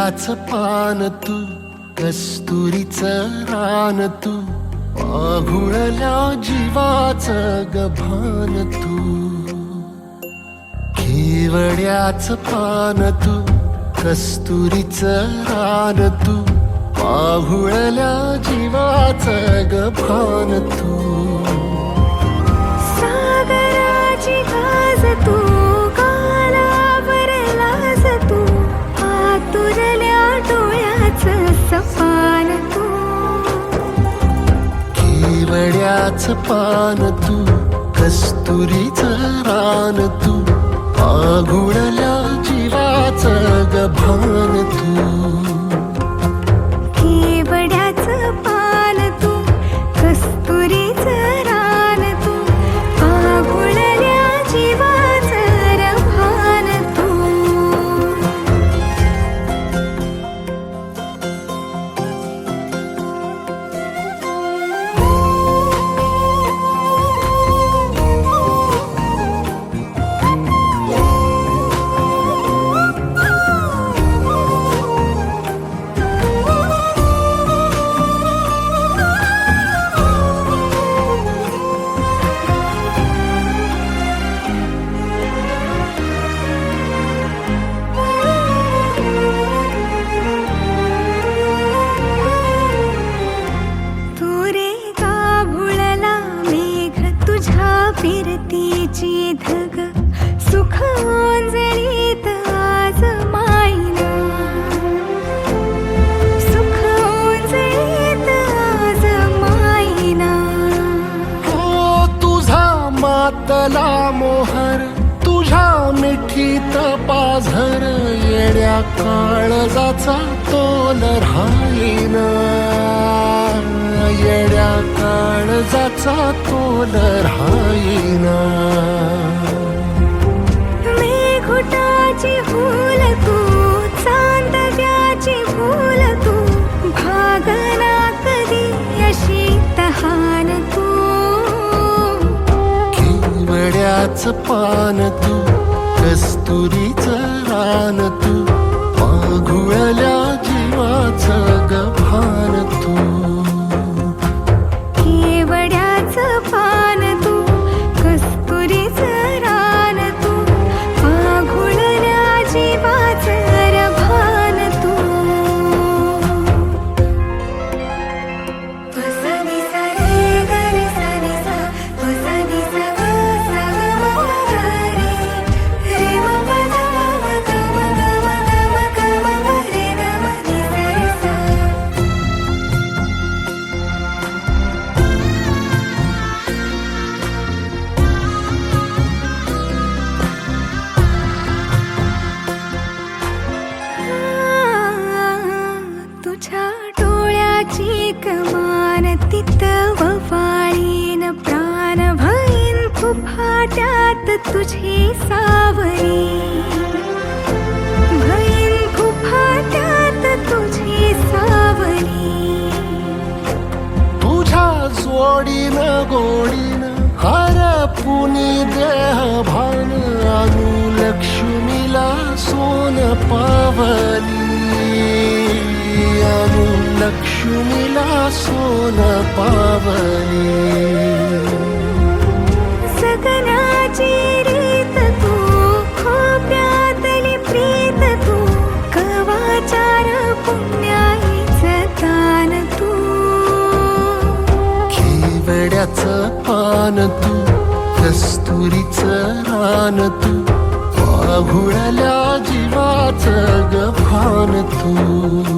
केवड्याचं पान तू, कस्तुरीचं रान तू, पाघुळल्या जीवाचं गभान तू. केवड्याचं पान तू, कस्तुरीचं रान तू, पाघुळल्या जीवाचं गभान तू. सागराची गाज तू, कालावरलाज तू, आतुरल्या डोळ्याचं सपान तू. केवड्याचं पान तू, कस्तुरीचं रान तू, पाघुळल्या जीवाचं गभान तू. केवड्याचं पान तू, कस्तुरीचं रान तू, पाघुळल्या जीवाचं रभान तू. फिरतीची धग सुख ओंजळीत आज मायना, सुख ओंजळीत आज मायना. हो तुझा मातला मोहर, तुझ्या मिठीत पाझर, येड्या काळजाचा तोल राहीना, येड्या काळजाचा तोल राहीना. मेघुटाची फूल तू, चांदव्याची फूल तू, भागना कधी अशी तहान तू. केवड्याचं पान तू, कस्तुरीचं रान तू, पाघुळल्या जीवाचं गभान तू. केवड्याचं पान तू, कस्तुरीचं रान तू, पाघुळल्या जीवाचं रभान तू. वसनी सा रे ग रे सा रे सा, वसनी सा ग सा ग म ग रे, रे म प ध म ग म ग म ग म ग म ग रे ग म नि सा रे सा. तुझ्या डोळ्याची कमान तिथं ववाळीन प्राण भईन फुफाट्यात तुझी सावरी, भईन फुफाट्यात तुझी सावरी. तुझ्या जोडीनं गोडीनं हरपुनी देह भान, अनुलक्ष्मीला सोन पावली, अनुलक्ष्मीला सोन पावली. सगनाची रीत तू, खोप्यातली प्रीत तू, कवाचार पुण्याईचं दान तू. केवड्याचं पान तू, कस्तुरीचं रान तू, पाघुळल्या जीवाचं गभान तू.